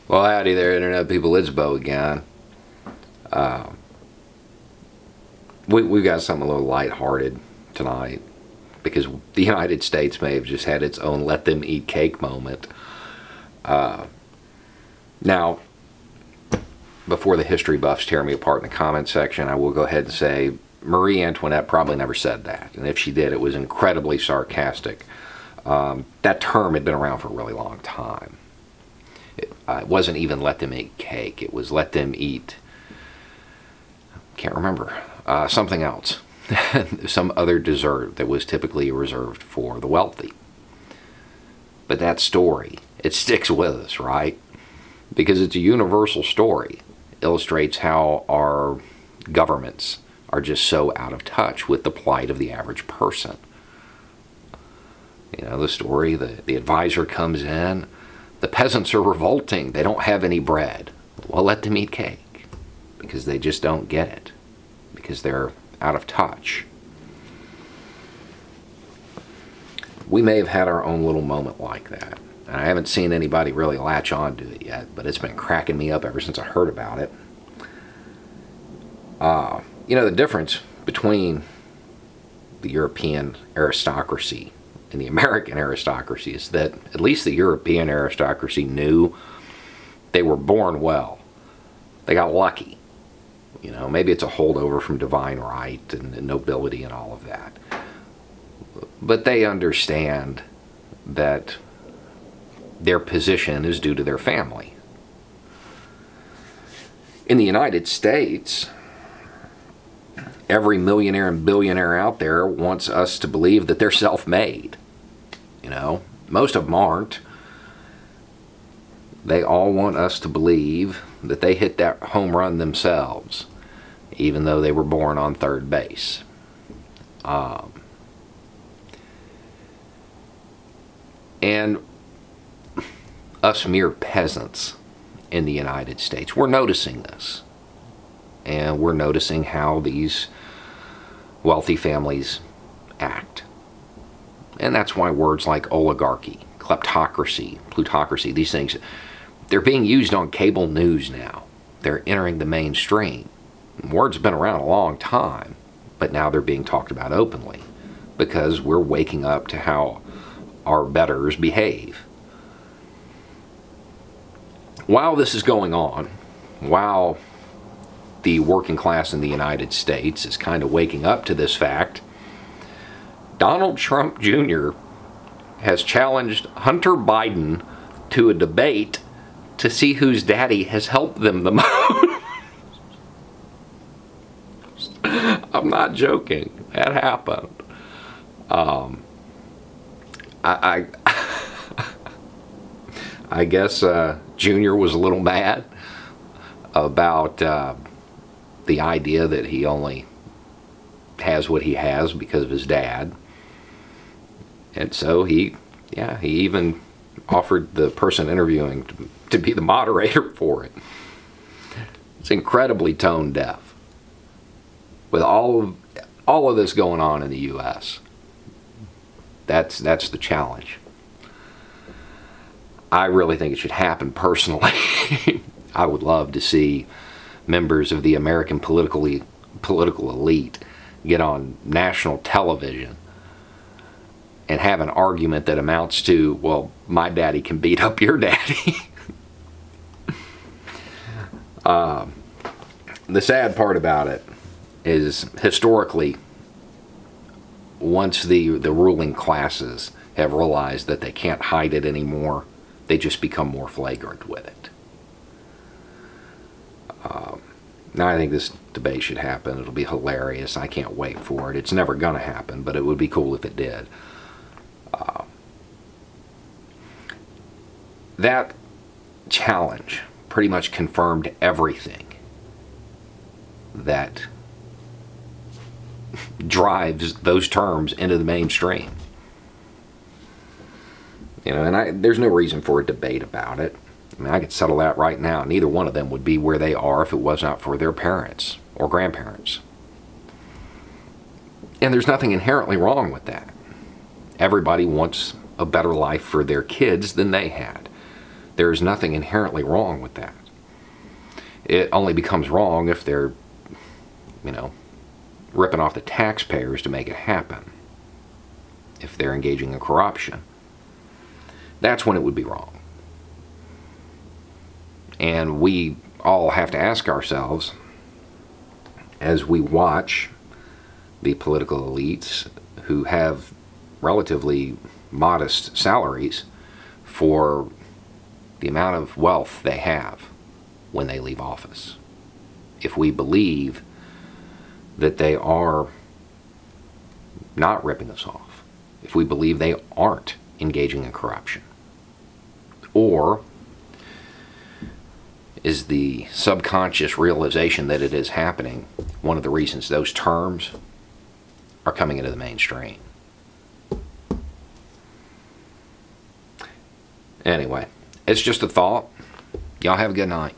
Well, howdy there, Internet people. It's Bo again. We've got something a little lighthearted tonight because the United States may have just had its own let them eat cake moment. Now, before the history buffs tear me apart in the comment section, I will go ahead and say Marie Antoinette probably never said that. And if she did, it was incredibly sarcastic. That term had been around for a really long time. It wasn't even let them eat cake. It was let them eat, can't remember, something else. Some other dessert that was typically reserved for the wealthy. But that story, it sticks with us, right? Because it's a universal story. It illustrates how our governments are just so out of touch with the plight of the average person. You know, the story, the advisor comes in, the peasants are revolting, they don't have any bread. Well, let them eat cake, because they just don't get it, because they're out of touch. We may have had our own little moment like that. And I haven't seen anybody really latch on to it yet, but it's been cracking me up ever since I heard about it. You know, the difference between the European aristocracy and the American aristocracy is that at least the European aristocracy knew they were born well. They got lucky. You know, maybe it's a holdover from divine right and nobility and all of that. But they understand that their position is due to their family. In the United States, every millionaire and billionaire out there wants us to believe that they're self-made. You know, most of them aren't. They all want us to believe that they hit that home run themselves, even though they were born on third base. And us mere peasants in the United States, we're noticing this. And we're noticing how these wealthy families act. And that's why words like oligarchy, kleptocracy, plutocracy, these things, they're being used on cable news now. They're entering the mainstream. Words have been around a long time, but now they're being talked about openly because we're waking up to how our betters behave. While this is going on, while the working class in the United States is kind of waking up to this fact, Donald Trump Jr. has challenged Hunter Biden to a debate to see whose daddy has helped them the most. I'm not joking. That happened. I guess Junior was a little mad about the idea that he only has what he has because of his dad. And so he even offered the person interviewing to be the moderator for it. It's incredibly tone deaf. With all of this going on in the U.S., that's the challenge. I really think it should happen personally. I would love to see members of the American political elite get on national television and have an argument that amounts to, well, my daddy can beat up your daddy. The sad part about it is, historically, once the ruling classes have realized that they can't hide it anymore, they just become more flagrant with it. Now, I think this debate should happen. It'll be hilarious. I can't wait for it. It's never going to happen, but it would be cool if it did. That challenge pretty much confirmed everything that drives those terms into the mainstream. You know, and there's no reason for a debate about it. I mean, I could settle that right now. Neither one of them would be where they are if it was not for their parents or grandparents. And there's nothing inherently wrong with that. Everybody wants a better life for their kids than they had. There's nothing inherently wrong with that. It only becomes wrong if they're, you know, ripping off the taxpayers to make it happen. If they're engaging in corruption. That's when it would be wrong. And we all have to ask ourselves, as we watch the political elites who have relatively modest salaries for the amount of wealth they have when they leave office, if we believe that they are not ripping us off, if we believe they aren't engaging in corruption, or is the subconscious realization that it is happening one of the reasons those terms are coming into the mainstream? Anyway, it's just a thought. Y'all have a good night.